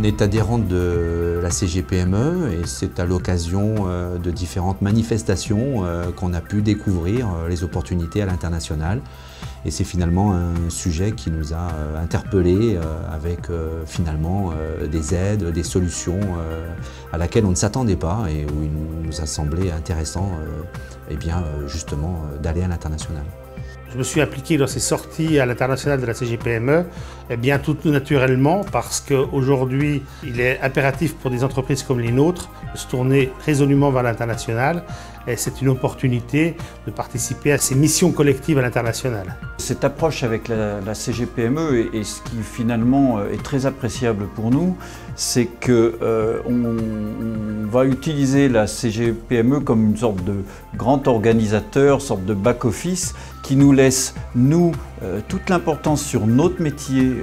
est adhérente de la CGPME et c'est à l'occasion de différentes manifestations qu'on a pu découvrir les opportunités à l'international. Et c'est finalement un sujet qui nous a interpellés avec finalement des aides, des solutions à laquelle on ne s'attendait pas et où il nous a semblé intéressant justement d'aller à l'international. Je me suis impliqué dans ces sorties à l'international de la CGPME, tout naturellement parce qu'aujourd'hui, il est impératif pour des entreprises comme les nôtres de se tourner résolument vers l'international et c'est une opportunité de participer à ces missions collectives à l'international. Cette approche avec la CGPME et ce qui finalement est très appréciable pour nous, c'est qu'on va utiliser la CGPME comme une sorte de grand organisateur, sorte de back-office qui nous laisse, nous, toute l'importance sur notre métier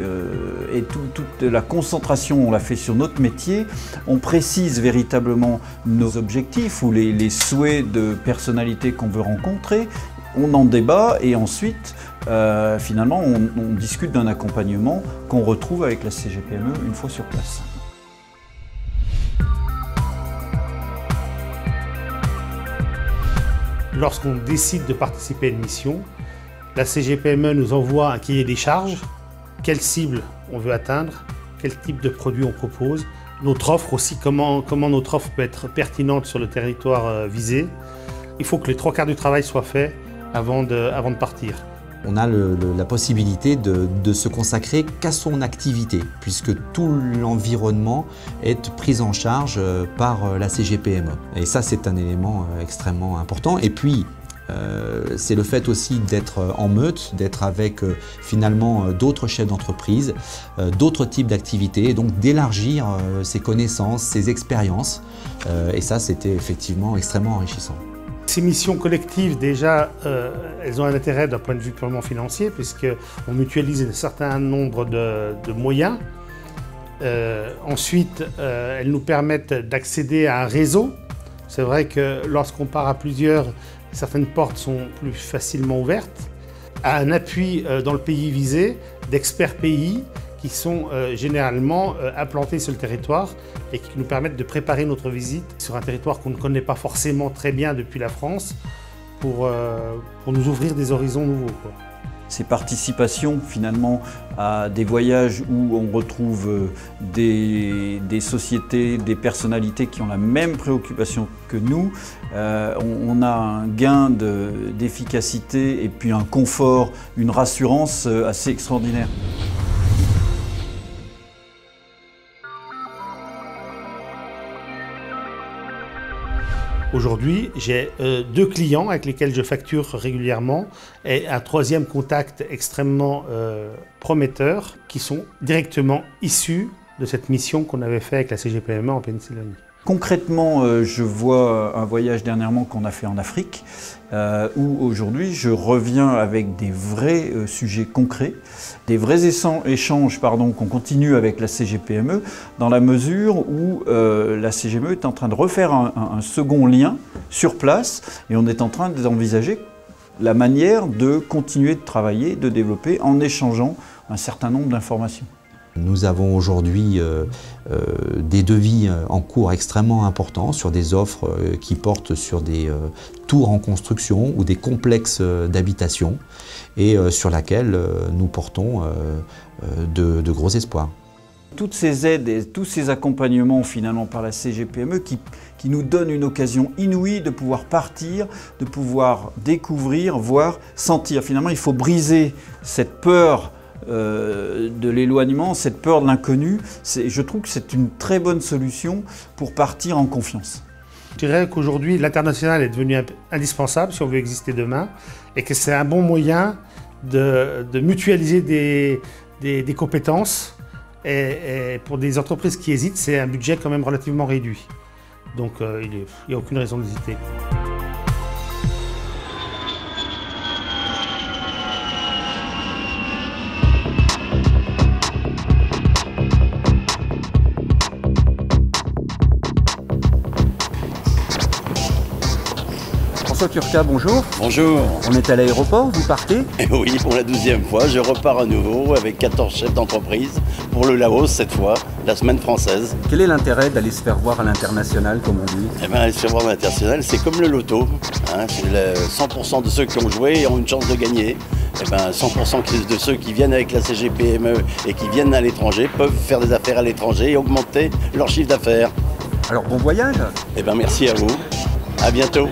et toute la concentration, on l'a fait sur notre métier. On précise véritablement nos objectifs ou les souhaits de personnalités qu'on veut rencontrer. On en débat et ensuite, finalement, on discute d'un accompagnement qu'on retrouve avec la CGPME une fois sur place. Lorsqu'on décide de participer à une mission, la CGPME nous envoie un cahier des charges, quelle cible on veut atteindre, quel type de produit on propose, notre offre aussi, comment notre offre peut être pertinente sur le territoire visé. Il faut que les 3/4 du travail soient faits avant de partir. On a la possibilité de se consacrer qu'à son activité, puisque tout l'environnement est pris en charge par la CGPME. Et ça, c'est un élément extrêmement important. Et puis, c'est le fait aussi d'être en meute, d'être avec finalement d'autres chefs d'entreprise, d'autres types d'activités, et donc d'élargir ses connaissances, ses expériences. Et ça, c'était effectivement extrêmement enrichissant. Ces missions collectives, déjà, elles ont un intérêt d'un point de vue purement financier, puisqu'on mutualise un certain nombre de moyens. Ensuite, elles nous permettent d'accéder à un réseau. C'est vrai que lorsqu'on part à plusieurs, certaines portes sont plus facilement ouvertes. À un appui dans le pays visé d'experts pays qui sont généralement implantés sur le territoire et qui nous permettent de préparer notre visite sur un territoire qu'on ne connaît pas forcément très bien depuis la France pour nous ouvrir des horizons nouveaux, quoi. Ces participations finalement à des voyages où on retrouve des sociétés, des personnalités qui ont la même préoccupation que nous, on a un gain d'efficacité et puis un confort, une rassurance assez extraordinaire. Aujourd'hui, j'ai 2 clients avec lesquels je facture régulièrement et un 3e contact extrêmement prometteur qui sont directement issus de cette mission qu'on avait fait avec la CGPME en Pennsylvanie. Concrètement, je vois un voyage dernièrement qu'on a fait en Afrique où aujourd'hui je reviens avec des vrais sujets concrets, des vrais échanges qu'on continue avec la CGPME dans la mesure où la CGPME est en train de refaire un second lien sur place et on est en train d'envisager la manière de continuer de travailler, de développer en échangeant un certain nombre d'informations. Nous avons aujourd'hui des devis en cours extrêmement importants sur des offres qui portent sur des tours en construction ou des complexes d'habitation et sur laquelle nous portons de gros espoirs. Toutes ces aides et tous ces accompagnements finalement par la CGPME qui nous donnent une occasion inouïe de pouvoir partir, de pouvoir découvrir, voir, sentir. Finalement, il faut briser cette peur de l'éloignement, cette peur de l'inconnu. Je trouve que c'est une très bonne solution pour partir en confiance. Je dirais qu'aujourd'hui, l'international est devenu indispensable si on veut exister demain et que c'est un bon moyen de mutualiser des compétences et pour des entreprises qui hésitent, c'est un budget quand même relativement réduit. Donc il n'y a aucune raison d'hésiter. François Turca, bonjour. Bonjour. On est à l'aéroport, vous partez? Et oui, pour la 12e fois, je repars à nouveau avec 14 chefs d'entreprise pour le Laos cette fois, la semaine française. Quel est l'intérêt d'aller se faire voir à l'international, comme on dit? Eh bien, aller se faire voir à l'international, c'est comme le loto. Hein, 100% de ceux qui ont joué ont une chance de gagner. Eh ben, 100% de ceux qui viennent avec la CGPME et qui viennent à l'étranger peuvent faire des affaires à l'étranger et augmenter leur chiffre d'affaires. Alors bon voyage. Eh bien, merci à vous. À bientôt.